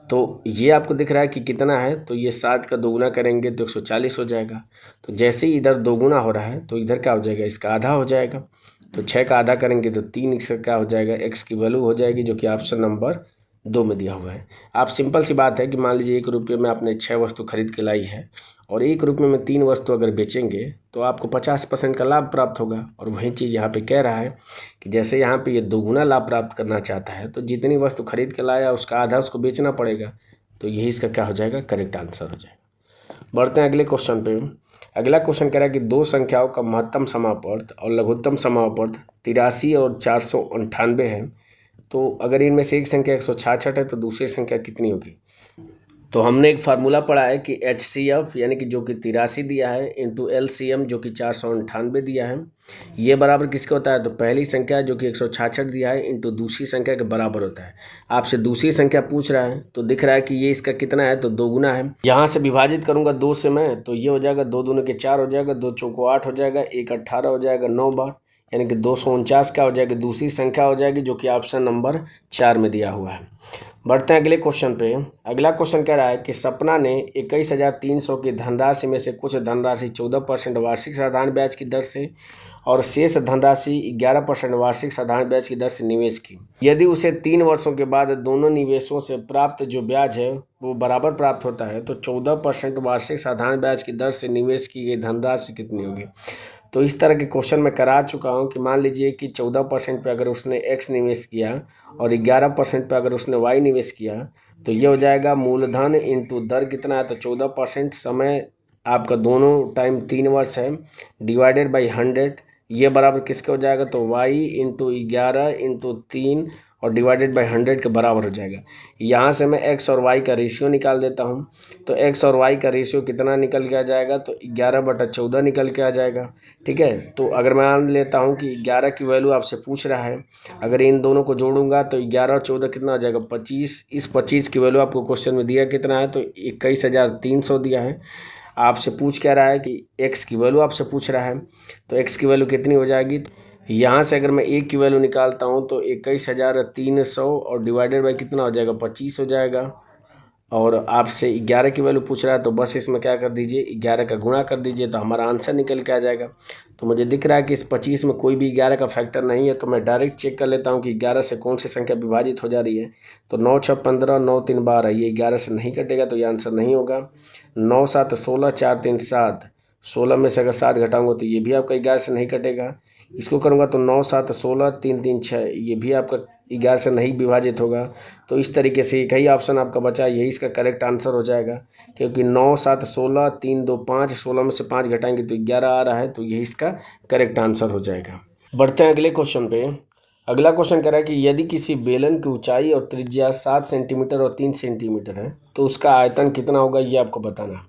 तो ये आपको दिख रहा है कि कितना है, तो ये 7 का 2 गुना करेंगे तो 140 हो जाएगा। तो जैसे ही इधर 2 गुना हो रहा है तो इधर क्या हो जाएगा, इसका आधा हो जाएगा। तो 6 का आधा करेंगे तो 3, इसका क्या हो जाएगा, x की वैल्यू हो जाएगी, जो कि ऑप्शन नंबर 2 में दिया हुआ है। आप सिंपल सी बात है कि मान लीजिए 1 रुपये में आपने 6 वस्तु खरीद के लाई है और 1 रुपये में 3 वस्तु अगर बेचेंगे तो आपको 50% का लाभ प्राप्त होगा। और वही चीज़ यहाँ पे कह रहा है कि जैसे यहाँ पे ये 2 गुना लाभ प्राप्त करना चाहता है तो जितनी वस्तु खरीद के लाया उसका आधा उसको बेचना पड़ेगा। तो यही इसका क्या हो जाएगा, करेक्ट आंसर हो जाएगा। बढ़ते हैं अगले क्वेश्चन पे। अगला क्वेश्चन कह रहा है कि 2 संख्याओं का महत्तम समापवर्त और लघुत्तम समापवर्त 83 और 498 है, तो अगर इनमें से एक संख्या 166 है तो दूसरी संख्या कितनी होगी। तो हमने एक फार्मूला पढ़ा है कि HCF यानी कि जो कि 83 दिया है इंटू LCM जो कि 498 दिया है, ये बराबर किसका होता है, तो पहली संख्या जो कि 166 दिया है इंटू दूसरी संख्या के बराबर होता है। आपसे दूसरी संख्या पूछ रहा है तो दिख रहा है कि ये इसका कितना है, तो 2 गुना है। यहाँ से विभाजित करूँगा 2 से मैं, तो ये हो जाएगा 2 दूनी के 4 हो जाएगा, 2 चौको 8 हो जाएगा, 1 18 हो जाएगा 9 बार, यानी कि 249 क्या हो जाएगी, दूसरी संख्या हो जाएगी, जो कि ऑप्शन नंबर 4 में दिया हुआ है। बढ़ते हैं अगले क्वेश्चन पे। अगला क्वेश्चन कह रहा है कि सपना ने 21,300 की धनराशि में से कुछ धनराशि 14% वार्षिक साधारण ब्याज की दर से और शेष धनराशि 11% वार्षिक साधारण ब्याज की दर से निवेश की। यदि उसे 3 वर्षों के बाद दोनों निवेशों से प्राप्त जो ब्याज है वो बराबर प्राप्त होता है तो 14% वार्षिक साधारण ब्याज की दर से निवेश की गई धनराशि कितनी होगी। तो इस तरह के क्वेश्चन मैं करा चुका हूँ कि मान लीजिए कि 14% पे अगर उसने x निवेश किया और 11% पे अगर उसने y निवेश किया तो ये हो जाएगा मूलधन इंटू दर कितना है, तो 14%, समय आपका दोनों टाइम 3 वर्ष है, डिवाइडेड बाई 100, ये बराबर किसके हो जाएगा, तो y इंटू 11 इंटू 3 और डिवाइडेड बाई 100 के बराबर हो जाएगा। यहाँ से मैं x और y का रेशियो निकाल देता हूँ, तो x और y का रेशियो कितना निकल के आ जाएगा, तो 11/14 निकल के आ जाएगा। ठीक है, तो अगर मैं मान लेता हूँ कि 11 की वैल्यू आपसे पूछ रहा है, अगर इन दोनों को जोड़ूंगा तो 11 और 14 कितना हो जाएगा, 25। इस 25 की वैल्यू आपको क्वेश्चन में दिया कितना है, तो 21,300 दिया है। आपसे पूछ क्या रहा है कि x की वैल्यू आपसे पूछ रहा है, तो x की वैल्यू कितनी हो जाएगी। यहाँ से अगर मैं एक की वैल्यू निकालता हूँ तो 21,300 और डिवाइडेड बाई कितना हो जाएगा, 25 हो जाएगा। और आपसे 11 की वैल्यू पूछ रहा है तो बस इसमें क्या कर दीजिए, 11 का गुणा कर दीजिए तो हमारा आंसर निकल के आ जाएगा। तो मुझे दिख रहा है कि इस 25 में कोई भी 11 का फैक्टर नहीं है, तो मैं डायरेक्ट चेक कर लेता हूँ कि 11 से कौन सी संख्या विभाजित हो जा रही है। तो 9 6 15, 9 3 12, ये 11 से नहीं कटेगा तो ये आंसर नहीं होगा। 9 7 16, 4 3 7, 16 में से अगर 7 घटाऊंगा तो ये भी आपका 11 से नहीं कटेगा। इसको करूँगा तो 9 7 16, 3 3 6, ये भी आपका 11 से नहीं विभाजित होगा। तो इस तरीके से एक ही ऑप्शन आपका बचा, यही इसका करेक्ट आंसर हो जाएगा, क्योंकि 9 7 16, 3 2 5, 16 में से 5 घटाएंगे तो 11 आ रहा है, तो यही इसका करेक्ट आंसर हो जाएगा। बढ़ते हैं अगले क्वेश्चन पे। अगला क्वेश्चन कह रहा है कि यदि किसी बेलन की ऊंचाई और त्रिज्या 7 सेंटीमीटर और 3 सेंटीमीटर है तो उसका आयतन कितना होगा, ये आपको बताना।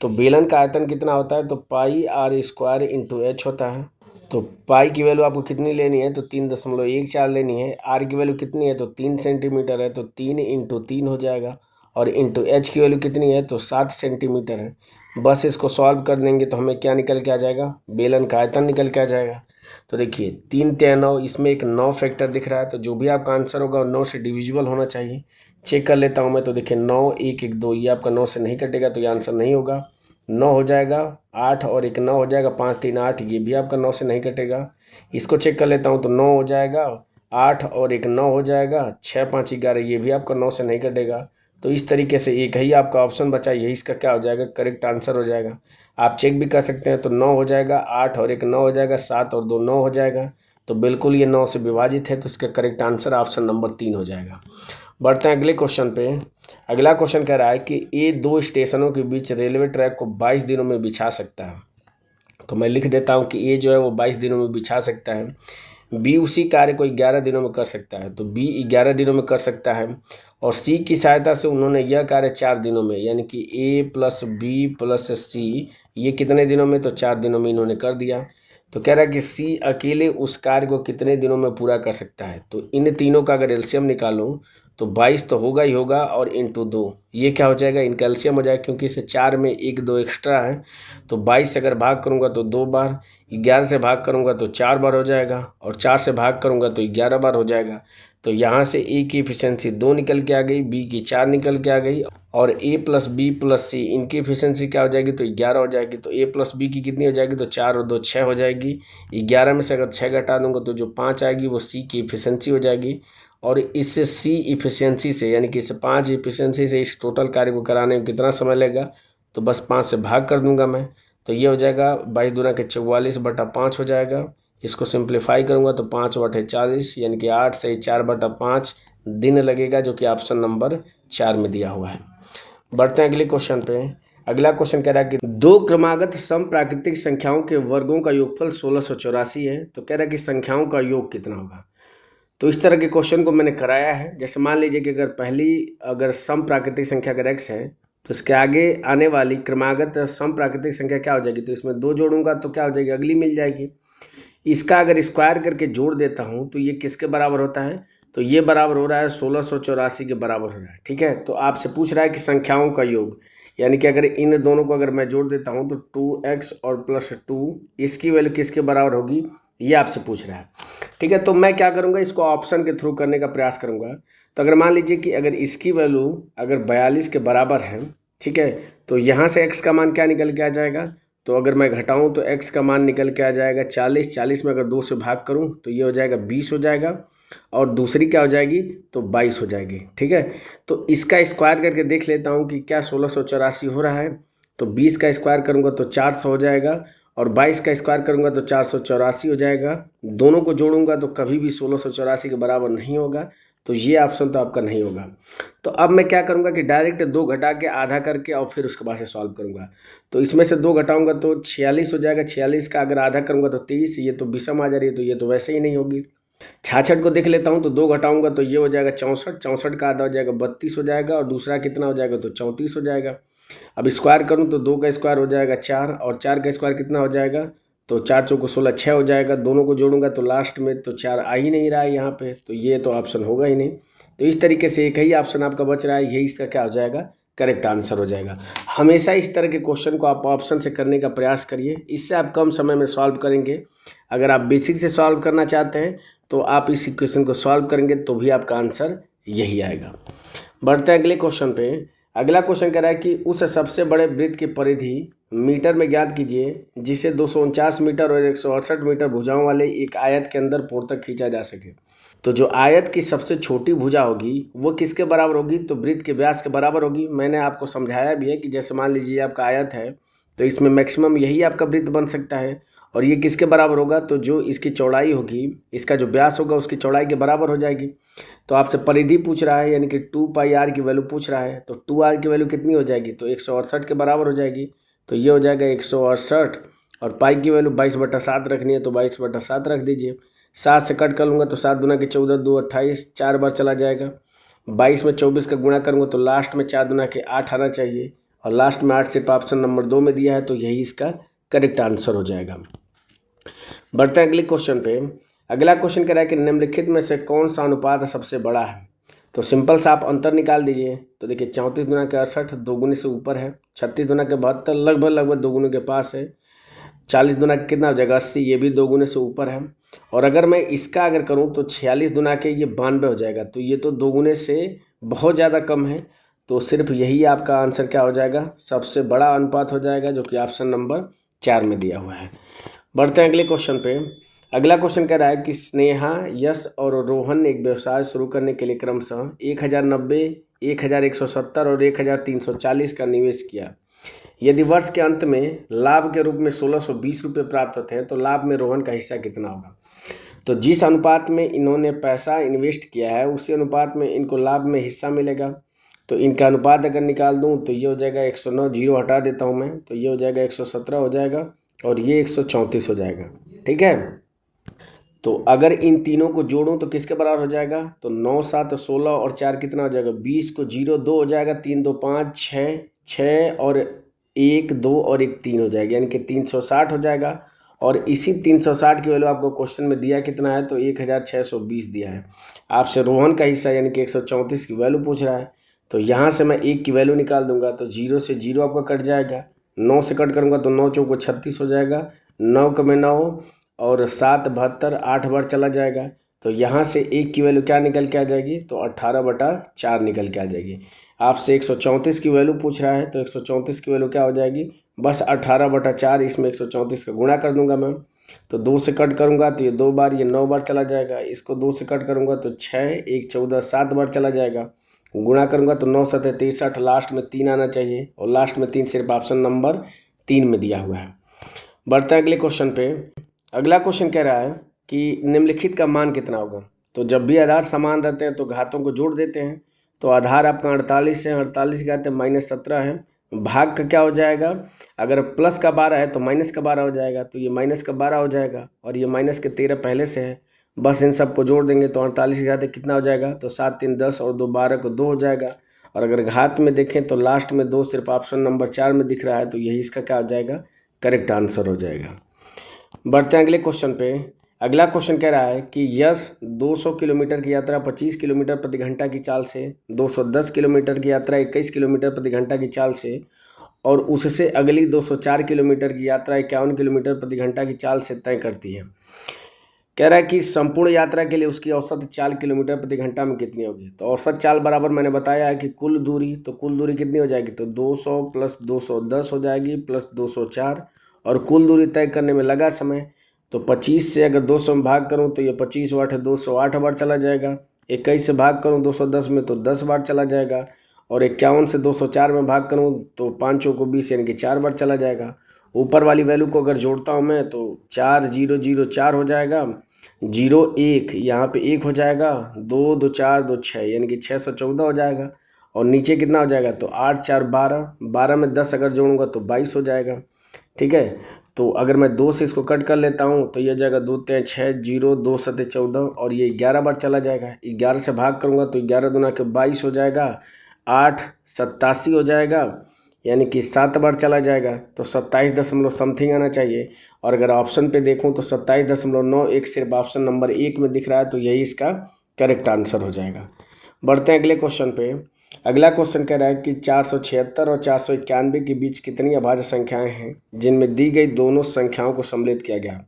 तो बेलन का आयतन कितना होता है, तो पाई r स्क्वायर इंटू एच होता है। तो पाई की वैल्यू आपको कितनी लेनी है, तो 3.14 लेनी है। आर की वैल्यू कितनी है, तो 3 सेंटीमीटर है, तो 3 इंटू 3 हो जाएगा। और इंटू एच की वैल्यू कितनी है, तो 7 सेंटीमीटर है। बस इसको सॉल्व कर देंगे तो हमें क्या निकल के आ जाएगा, बेलन का आयतन निकल के आ जाएगा। तो देखिए 3 3 9, इसमें एक 9 फैक्टर दिख रहा है, तो जो भी आपका आंसर होगा 9 से डिविजिबल होना चाहिए। चेक कर लेता हूँ मैं, तो देखिए 9 1 1 2, ये आपका 9 से नहीं कटेगा तो ये आंसर नहीं होगा। 9 हो जाएगा, 8 और 1 9 हो जाएगा, 5 3 8, ये भी आपका 9 से नहीं कटेगा। इसको चेक कर लेता हूँ तो 9 हो जाएगा, 8 और 1 9 हो जाएगा, 6 5 11, ये भी आपका 9 से नहीं कटेगा। तो इस तरीके से एक ही आपका ऑप्शन बचा, यही इसका क्या हो जाएगा, करेक्ट आंसर हो जाएगा। आप चेक भी कर सकते हैं, तो 9 हो जाएगा, 8 और 1 9 हो जाएगा, 7 और 2 9 हो जाएगा। तो बिल्कुल ये 9 से विभाजित है, तो इसका करेक्ट आंसर ऑप्शन नंबर 3 हो जाएगा। बढ़ते हैं अगले क्वेश्चन पे। अगला क्वेश्चन कह रहा है कि ए 2 स्टेशनों के बीच रेलवे ट्रैक को 22 दिनों में बिछा सकता है। तो मैं लिख देता हूँ कि ए जो है वो 22 दिनों में बिछा सकता है, बी उसी कार्य को 11 दिनों में कर सकता है, तो बी 11 दिनों में कर सकता है, और सी की सहायता से उन्होंने यह कार्य 4 दिनों में, यानी कि ए प्लस बी प्लस सी, ये कितने दिनों में, तो 4 दिनों में इन्होंने कर दिया। तो कह रहा है कि सी अकेले उस कार्य को कितने दिनों में पूरा कर सकता है। तो इन तीनों का अगर एलसीएम निकालूं तो 22 तो होगा ही होगा, और इंटू 2 ये क्या हो जाएगा, इनका एलसीएम हो जाएगा, क्योंकि इसे 4 में 1 2 एक्स्ट्रा है। तो 22 से अगर भाग करूंगा तो 2 बार, 11 से भाग करूंगा तो 4 बार हो जाएगा, और 4 से भाग करूंगा तो 11 बार हो जाएगा। तो यहाँ से ए की एफिशिएंसी 2 निकल के आ गई, बी की 4 निकल के आ गई, और ए प्लस बी प्लस सी इनकी एफिशिएंसी क्या हो जाएगी, तो 11 हो जाएगी। तो ए प्लस बी की कितनी हो जाएगी, तो 4 और 2 6 हो जाएगी। 11 में से अगर 6 घटा दूंगा तो जो 5 आएगी वो सी की एफिशिएंसी हो जाएगी। और इससे सी इफिशियंसी से, यानी कि इस 5 इफिशियंसी से इस टोटल कार्य को कराने में कितना समय लगेगा, तो बस 5 से भाग कर दूंगा मैं। तो ये हो जाएगा 22 दूना के 44/5 हो जाएगा। इसको सिंप्लीफाई करूंगा तो 5/40, यानी कि 8 से 4/5 दिन लगेगा, जो कि ऑप्शन नंबर 4 में दिया हुआ है। बढ़ते हैं अगले क्वेश्चन पे। अगला क्वेश्चन कह रहा है कि 2 क्रमागत सम प्राकृतिक संख्याओं के वर्गों का योगफल 1684 है। तो कह रहा है कि संख्याओं का योग कितना होगा। तो इस तरह के क्वेश्चन को मैंने कराया है। जैसे मान लीजिए कि अगर सम प्राकृतिक संख्या अगर x है, तो इसके आगे आने वाली क्रमागत सम प्राकृतिक संख्या क्या हो जाएगी, तो इसमें 2 जोड़ूंगा तो क्या हो जाएगी, अगली मिल जाएगी। इसका अगर स्क्वायर करके जोड़ देता हूँ तो ये किसके बराबर होता है, तो ये बराबर हो रहा है 1684 के बराबर हो रहा है। ठीक है, तो आपसे पूछ रहा है कि संख्याओं का योग, यानी कि अगर इन दोनों को अगर मैं जोड़ देता हूँ तो 2x और +2 इसकी वैल्यू किसके बराबर होगी, ये आपसे पूछ रहा है। ठीक है, तो मैं क्या करूँगा, इसको ऑप्शन के थ्रू करने का प्रयास करूँगा। तो अगर मान लीजिए कि अगर इसकी वैल्यू अगर 42 के बराबर है, ठीक है, तो यहाँ से x का मान क्या निकल के आ जाएगा, तो अगर मैं घटाऊँ तो x का मान निकल के आ जाएगा 40। 40 में अगर 2 से भाग करूँ तो ये हो जाएगा 20 हो जाएगा, और दूसरी क्या हो जाएगी, तो 22 हो जाएगी। ठीक है, तो इसका स्क्वायर करके देख लेता हूँ कि क्या 1684 हो रहा है। तो 20 का स्क्वायर करूँगा तो 400 हो जाएगा, और 22 का स्क्वायर करूँगा तो 484 हो जाएगा। दोनों को जोड़ूंगा तो कभी भी 1684 के बराबर नहीं होगा, तो ये ऑप्शन तो आपका नहीं होगा। तो अब मैं क्या करूँगा कि डायरेक्ट 2 घटा के आधा करके और फिर उसके बाद से सॉल्व करूँगा। तो इसमें से 2 घटाऊँगा तो 46 हो जाएगा, 46 का अगर आधा करूँगा तो 23, ये तो विषम आ जा रही है, तो ये तो वैसे ही नहीं होगी। 66 को देख लेता हूँ, तो 2 घटाऊँगा तो ये हो जाएगा 64, 64 का आधा हो जाएगा 32 हो जाएगा, और दूसरा कितना हो जाएगा, तो 34 हो जाएगा। अब स्क्वायर करूँ तो 2 का स्क्वायर हो जाएगा 4, और 4 का स्क्वायर कितना हो जाएगा, तो 4 चौको 16, 6 हो जाएगा। दोनों को जोड़ूंगा तो लास्ट में तो 4 आ ही नहीं रहा है यहाँ पे, तो ये तो ऑप्शन होगा ही नहीं। तो इस तरीके से एक ही ऑप्शन आपका बच रहा है, यही इसका क्या हो जाएगा, करेक्ट आंसर हो जाएगा। हमेशा इस तरह के क्वेश्चन को आप ऑप्शन से करने का प्रयास करिए, इससे आप कम समय में सॉल्व करेंगे। अगर आप बेसिक से सॉल्व करना चाहते हैं तो आप इस इक्वेशन को सॉल्व करेंगे तो भी आपका आंसर यही आएगा। बढ़ते हैं अगले क्वेश्चन पे। अगला क्वेश्चन कह रहा है कि उस सबसे बड़े वृत्त की परिधि मीटर में ज्ञात कीजिए जिसे 249 मीटर और 168 मीटर भुजाओं वाले एक आयत के अंदर पूर्णतः खींचा जा सके। तो जो आयत की सबसे छोटी भुजा होगी वो किसके बराबर होगी, तो वृत्त के व्यास के बराबर होगी। मैंने आपको समझाया भी है कि जैसे मान लीजिए आपका आयत है, तो इसमें मैक्सिमम यही आपका वृत्त बन सकता है, और ये किसके बराबर होगा, तो जो इसकी चौड़ाई होगी, इसका जो व्यास होगा उसकी चौड़ाई के बराबर हो जाएगी। तो आपसे परिधि पूछ रहा है, यानी कि 2πr की वैल्यू पूछ रहा है, तो 2r की वैल्यू कितनी हो जाएगी, तो 168 के बराबर हो जाएगी। तो ये हो जाएगा 168, और पाई की वैल्यू 22/7 रखनी है तो 22/7 रख दीजिए। 7 से कट कर लूँगा तो 7 दूना के 14, 2 28, 4 बार चला जाएगा। 22 में 24 का गुणा करूँगा तो लास्ट में 4 दूना के 8 आना चाहिए, और लास्ट में 8 सिर्फ ऑप्शन नंबर 2 में दिया है, तो यही इसका करेक्ट आंसर हो जाएगा। बढ़ते हैं अगले क्वेश्चन पे। अगला क्वेश्चन कह रहा है कि निम्नलिखित में से कौन सा अनुपात सबसे बड़ा है। तो सिंपल सा आप अंतर निकाल दीजिए। तो देखिए 34 दूना के 68 2 गुने से ऊपर है, 36 दूना के 72 लगभग 2 गुने के पास है, 40 दूना के कितना हो जाएगा 80, ये भी 2 गुने से ऊपर है। और अगर मैं इसका अगर करूँ तो 46 दूना के ये 92 हो जाएगा, तो ये तो 2 गुने से बहुत ज़्यादा कम है। तो सिर्फ यही आपका आंसर क्या हो जाएगा, सबसे बड़ा अनुपात हो जाएगा, जो कि ऑप्शन नंबर 4 में दिया हुआ है। बढ़ते हैं अगले क्वेश्चन पे। अगला क्वेश्चन कह रहा है कि स्नेहा, यश और रोहन ने एक व्यवसाय शुरू करने के लिए क्रमशः 1090, 1170 और 1340 का निवेश किया। यदि वर्ष के अंत में लाभ के रूप में 1620 रुपये प्राप्त होते हैं तो लाभ में रोहन का हिस्सा कितना होगा। तो जिस अनुपात में इन्होंने पैसा इन्वेस्ट किया है उसी अनुपात में इनको लाभ में हिस्सा मिलेगा। तो इनका अनुपात अगर निकाल दूं तो ये हो जाएगा 109, जीरो हटा देता हूं मैं, तो ये हो जाएगा 117 हो जाएगा और ये 134 हो जाएगा। ठीक है, तो अगर इन तीनों को जोड़ूं तो किसके बराबर हो जाएगा, तो 9 7 16 और 4 कितना हो जाएगा 20 को 0 2 हो जाएगा, 3 2 5 6 6 और 1 2 और 1 3 हो जाएगा, यानी कि 360 हो जाएगा। और इसी 360 की वैल्यू आपको क्वेश्चन में दिया कितना है, तो 1620 दिया है। आपसे रोहन का हिस्सा यानी कि 134 की वैल्यू पूछ रहा है। तो यहाँ से मैं 1 की वैल्यू निकाल दूंगा, तो 0 से 0 आपका कट जाएगा, 9 से कट करूँगा तो 9 चौको 36 हो जाएगा, 9 का में 9 और 7 72, 8 बार चला जाएगा। तो यहाँ से 1 की वैल्यू क्या निकल के आ जाएगी, तो 18/4 निकल के आ जाएगी। आपसे 134 की वैल्यू पूछ रहा है, तो 134 की वैल्यू क्या हो जाएगी, बस 18/4, इसमें 134 का गुणा कर दूंगा मैं। तो 2 से कट करूंगा तो ये 2 बार, ये 9 बार चला जाएगा। इसको 2 से कट करूंगा तो 6 1 14 7 बार चला जाएगा। गुणा करूंगा तो 9 7 63, लास्ट में 3 आना चाहिए और लास्ट में 3 सिर्फ ऑप्शन नंबर 3 में दिया हुआ है। बढ़ते हैं अगले क्वेश्चन पे। अगला क्वेश्चन कह रहा है कि निम्नलिखित का मान कितना होगा। तो जब भी आधार समान रहते हैं तो घातों को जोड़ देते हैं। तो आधार आपका 48 है, 48 के आते -17 है, भाग का क्या हो जाएगा, अगर प्लस का 12 है तो माइनस का 12 हो जाएगा, तो ये माइनस का 12 हो जाएगा और ये माइनस के 13 पहले से है। बस इन सबको जोड़ देंगे तो 48 के आते कितना हो जाएगा, तो 7 3 10 और 2 12 को 2 हो जाएगा। और अगर घात में देखें तो लास्ट में 2 सिर्फ ऑप्शन नंबर 4 में दिख रहा है, तो यही इसका क्या हो जाएगा, करेक्ट आंसर हो जाएगा। बढ़ते हैं अगले क्वेश्चन पे। अगला क्वेश्चन कह रहा है कि यश 200 किलोमीटर की यात्रा 25 किलोमीटर प्रति घंटा की चाल से, 210 किलोमीटर की यात्रा 21 किलोमीटर प्रति घंटा की चाल से और उससे अगली 204 किलोमीटर की यात्रा 51 किलोमीटर प्रति घंटा की चाल से तय करती है। कह रहा है कि संपूर्ण यात्रा के लिए उसकी औसत चाल किलोमीटर प्रति घंटा में कितनी होगी। तो औसत चाल बराबर मैंने बताया है कि कुल दूरी, तो कुल दूरी कितनी हो जाएगी, तो 200 + 210 हो जाएगी प्लस 204, और कुल दूरी तय करने में लगा समय। तो 25 से अगर 200 में भाग करूं तो ये 25 8 208 बार चला जाएगा। 21 से भाग करूं 210 में तो 10 बार चला जाएगा। और 51 से 204 में भाग करूं तो 5 चौको 20 यानी कि 4 बार चला जाएगा। ऊपर वाली वैल्यू को अगर जोड़ता हूं मैं तो 4 0 0 4 हो जाएगा, 0 1 यहाँ पे 1 हो जाएगा, 2 2 4 2 6 यानी कि 614 हो जाएगा। और नीचे कितना हो जाएगा, तो 8 4 12, 12 में 10 अगर जोड़ूंगा तो 22 हो जाएगा। ठीक है, तो अगर मैं 2 से इसको कट कर लेता हूँ तो ये जाएगा 2 3 6 0 2 7 14 और ये 11 बार चला जाएगा। 11 से भाग करूँगा तो 11 दूना के 22 हो जाएगा, 8 87 हो जाएगा यानी कि 7 बार चला जाएगा। तो 27 दशमलव समथिंग आना चाहिए। और अगर ऑप्शन पे देखूँ तो 27.91 सिर्फ ऑप्शन नंबर 1 में दिख रहा है, तो यही इसका करेक्ट आंसर हो जाएगा। बढ़ते हैं अगले क्वेश्चन पे। अगला क्वेश्चन कह रहा है कि 476 और 491 के बीच कितनी अभाज्य संख्याएं हैं जिनमें दी गई दोनों संख्याओं को सम्मिलित किया गया।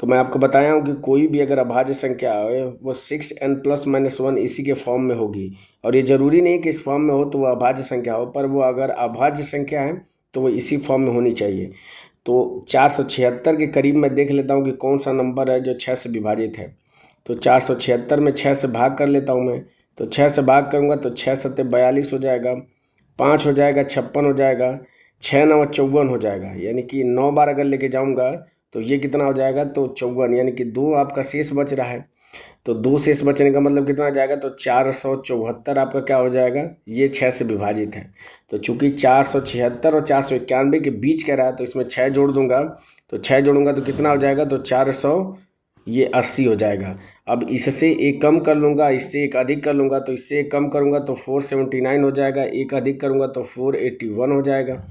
तो मैं आपको बताया हूँ कि कोई भी अगर अभाज्य संख्या है वो 6n + -1 इसी के फॉर्म में होगी। और ये ज़रूरी नहीं कि इस फॉर्म में हो तो वो अभाज्य संख्या हो, पर वो अगर अभाज्य संख्या है तो वो इसी फॉर्म में होनी चाहिए। तो 476 के करीब मैं देख लेता हूँ कि कौन सा नंबर है जो 6 से विभाजित है। तो 476 में 6 से भाग कर लेता हूँ मैं, तो 6 से भाग करूँगा तो 6 7 42 हो जाएगा, 5 हो जाएगा 56 हो जाएगा, 6 9 54 हो जाएगा, यानी कि 9 बार अगर लेके जाऊँगा तो ये कितना हो जाएगा, तो 54, यानी कि 2 आपका शेष बच रहा है। तो 2 शेष बचने का मतलब कितना आ जाएगा, तो 474 आपका क्या हो जाएगा, ये 6 से विभाजित है। तो चूंकि 476 और 491 के बीच कह रहा है तो इसमें 6 जोड़ दूंगा, तो 6 जोड़ूंगा तो कितना हो जाएगा, तो 400 ये 80 हो जाएगा। अब इससे एक कम कर लूँगा, इससे एक अधिक कर लूँगा, तो इससे एक कम करूँगा तो 479 हो जाएगा, एक अधिक करूँगा तो 481 हो जाएगा।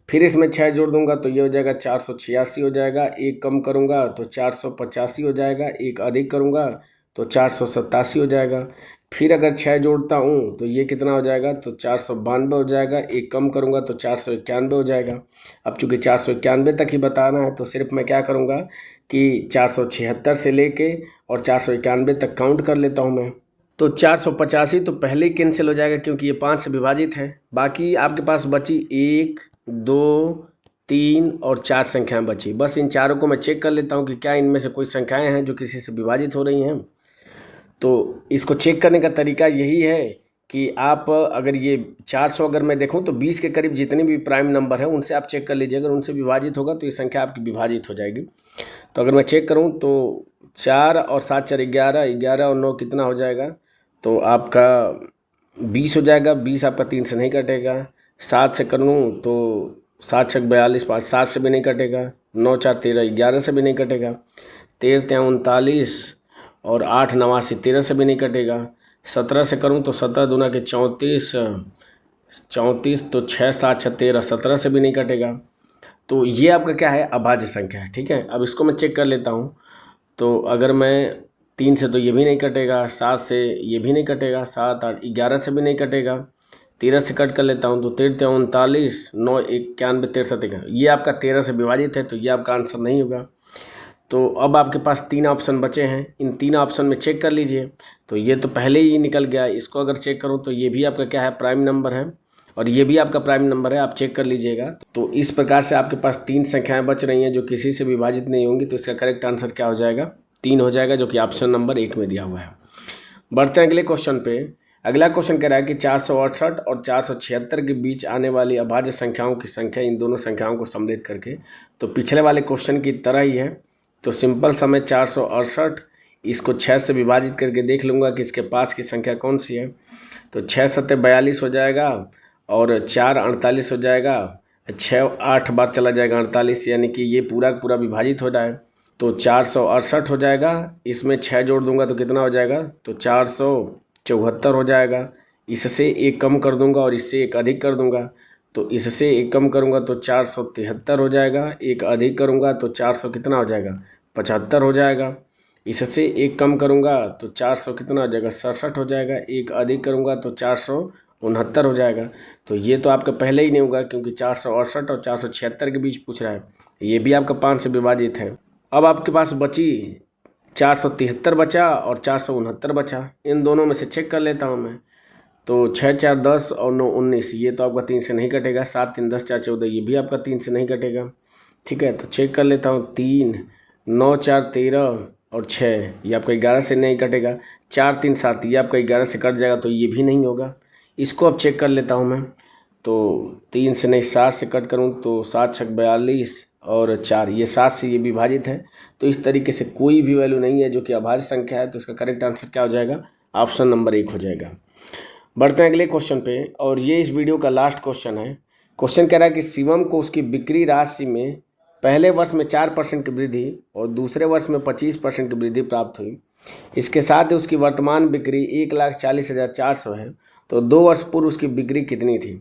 फिर इसमें 6 जोड़ दूंगा तो ये हो जाएगा 486 हो जाएगा, एक कम करूँगा तो 485 हो जाएगा, एक अधिक करूँगा तो 487 हो जाएगा। फिर अगर 6 जोड़ता हूँ तो ये कितना हो जाएगा, तो 492 हो जाएगा, एक कम करूँगा तो 491 हो जाएगा। अब चूँकि 491 तक ही बताना है तो सिर्फ मैं क्या करूँगा कि 476 से लेके और 491 तक काउंट कर लेता हूँ मैं। तो 485 तो पहले ही कैंसिल हो जाएगा क्योंकि ये 5 से विभाजित है। बाकी आपके पास बची 1 2 3 और 4 संख्याएं बची। बस इन चारों को मैं चेक कर लेता हूं कि क्या इनमें से कोई संख्याएं हैं जो किसी से विभाजित हो रही हैं। तो इसको चेक करने का तरीका यही है कि आप अगर ये 400 अगर मैं देखूं तो 20 के करीब जितने भी प्राइम नंबर हैं उनसे आप चेक कर लीजिए। अगर उनसे विभाजित होगा तो ये संख्या आपकी विभाजित हो जाएगी। तो अगर मैं चेक करूं तो 4 और 7 4 11, 11 और 9 कितना हो जाएगा, तो आपका 20 हो जाएगा। 20 आपका 3 से नहीं कटेगा। 7 से कर लूँ तो 7 6 42, 5 7 से भी नहीं कटेगा। 9 4 13, 11 से भी नहीं कटेगा। 13 3 39 और 8 89, 13 से भी नहीं कटेगा। 17 से करूँ तो 17 दूना के 34, 34 तो 6 7 6 13, 17 से भी नहीं कटेगा। तो ये आपका क्या है, अभाज्य संख्या है। ठीक है, अब इसको मैं चेक कर लेता हूँ। तो अगर मैं 3 से तो ये भी नहीं कटेगा, 7 से ये भी नहीं कटेगा, 7 8 11 से भी नहीं कटेगा। 13 से कट कर लेता हूँ तो 13 39, 9 91 63, ये आपका 13 से विभाजित है, तो ये आपका आंसर नहीं होगा। तो अब आपके पास 3 ऑप्शन बचे हैं। इन 3 ऑप्शन में चेक कर लीजिए। तो ये तो पहले ही निकल गया। इसको अगर चेक करूँ तो ये भी आपका क्या है, प्राइम नंबर है, और ये भी आपका प्राइम नंबर है। आप चेक कर लीजिएगा। तो इस प्रकार से आपके पास 3 संख्याएं बच रही हैं जो किसी से विभाजित नहीं होंगी। तो इसका करेक्ट आंसर क्या हो जाएगा, 3 हो जाएगा, जो कि ऑप्शन नंबर 1 में दिया हुआ है। बढ़ते हैं अगले क्वेश्चन पे। अगला क्वेश्चन कह रहा है कि 468 और 476 के बीच आने वाली अभाज्य संख्याओं की संख्या इन दोनों संख्याओं को सम्मिलित करके। तो पिछले वाले क्वेश्चन की तरह ही है। तो सिंपल सा मैं 468 इसको 6 से विभाजित करके देख लूँगा कि इसके पास की संख्या कौन सी है। तो 6 7 42 हो जाएगा और 4 48 हो जाएगा। 6 8 बार चला जाएगा 48, यानी कि ये पूरा पूरा विभाजित हो जाए। तो 468 हो जाएगा। इसमें 6 जोड़ दूंगा तो कितना हो जाएगा, तो 474 हो जाएगा। इससे एक कम कर दूंगा और इससे एक अधिक कर दूंगा। तो इससे एक कम करूंगा तो 473 हो जाएगा। एक अधिक करूंगा तो 400 कितना हो जाएगा, 75 हो जाएगा। इससे एक कम करूंगा तो 400 कितना हो जाएगा, 67 हो जाएगा। एक अधिक करूंगा तो 469 हो जाएगा। तो ये तो आपका पहले ही नहीं होगा, क्योंकि 468 और 476 के बीच पूछ रहा है। ये भी आपका 5 से विभाजित है। अब आपके पास बची 473 बचा और 469 बचा। इन दोनों में से चेक कर लेता हूँ मैं। तो 6 4 10 और 9 19, ये तो आपका 3 से नहीं कटेगा। 7 3 10 4 14, ये भी आपका 3 से नहीं कटेगा। ठीक है, तो चेक कर लेता हूँ। 3 9 4 13 और 6, ये आपका 11 से नहीं कटेगा। 4 3 7, ये आपका 11 से कट जाएगा, तो ये भी नहीं होगा। इसको अब चेक कर लेता हूँ मैं। तो 3 से नहीं, 7 से कट करूँ तो 7 6 42 और 4, ये 7 से ये विभाजित है। तो इस तरीके से कोई भी वैल्यू नहीं है जो कि अभाज्य संख्या है। तो इसका करेक्ट आंसर क्या हो जाएगा, ऑप्शन नंबर 1 हो जाएगा। बढ़ते हैं अगले क्वेश्चन पे, और ये इस वीडियो का लास्ट क्वेश्चन है। क्वेश्चन कह रहा है कि शिवम को उसकी बिक्री राशि में पहले वर्ष में 4% की वृद्धि और दूसरे वर्ष में 25% की वृद्धि प्राप्त हुई। इसके साथ ही उसकी वर्तमान बिक्री 1,40,400 है। तो 2 वर्ष पूर्व उसकी बिक्री कितनी थी।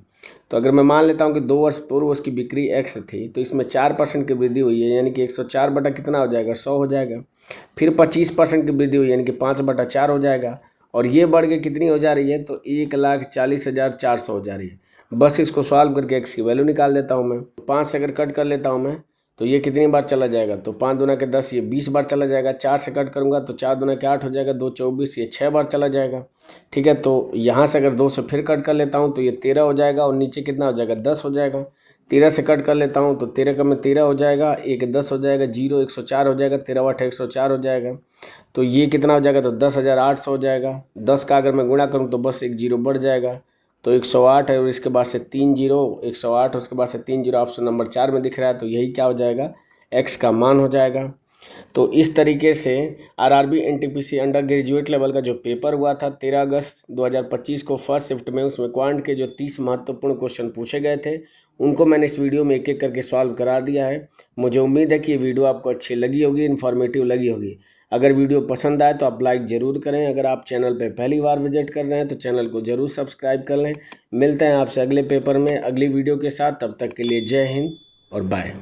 तो अगर मैं मान लेता हूं कि 2 वर्ष पूर्व उसकी बिक्री x थी, तो इसमें 4% की वृद्धि हुई है, यानी कि 104 बटा कितना हो जाएगा, 100 हो जाएगा। फिर 25% की वृद्धि हुई, यानी कि 5 बटा 4 हो जाएगा। और ये बढ़ के कितनी हो जा रही है, तो 1,40,400 हो जा रही है। बस इसको सॉल्व करके x की वैल्यू निकाल देता हूँ मैं। 5 से अगर कट कर लेता हूँ मैं, तो ये कितनी बार चला जाएगा, तो 5 दूना के 10, ये 20 बार चला जाएगा। 4 से कट करूँगा तो 4 दूना के 8 हो जाएगा। 2 24, ये 6 बार चला जाएगा। ठीक है, तो यहाँ से अगर 2 से फिर कट कर लेता हूँ तो ये 13 हो जाएगा, और नीचे कितना हो जाएगा, 10 हो जाएगा। 13 से कट कर लेता हूँ तो 13 का में 13 हो जाएगा। एक 10 हो जाएगा, 0 104 हो जाएगा। 13 8 104 हो जाएगा। तो ये कितना हो जाएगा, तो 10,800 हो जाएगा। 10 का अगर मैं गुणा करूँ तो बस एक 0 बढ़ जाएगा, तो 108 है, और इसके बाद से 3 0, 108 उसके बाद से 3 0, ऑप्शन नंबर 4 में दिख रहा है। तो यही क्या हो जाएगा, x का मान हो जाएगा। तो इस तरीके से RRB NTPC under graduate level का जो पेपर हुआ था 13 अगस्त 2025 को फर्स्ट शिफ्ट में, उसमें क्वांट के जो 30 महत्वपूर्ण क्वेश्चन पूछे गए थे उनको मैंने इस वीडियो में एक एक करके सॉल्व करा दिया है। मुझे उम्मीद है कि ये वीडियो आपको अच्छी लगी होगी, इन्फॉर्मेटिव लगी होगी। अगर वीडियो पसंद आए तो आप लाइक ज़रूर करें। अगर आप चैनल पर पहली बार विजिट कर रहे हैं तो चैनल को ज़रूर सब्सक्राइब कर लें। मिलते हैं आपसे अगले पेपर में अगली वीडियो के साथ। तब तक के लिए जय हिंद और बाय।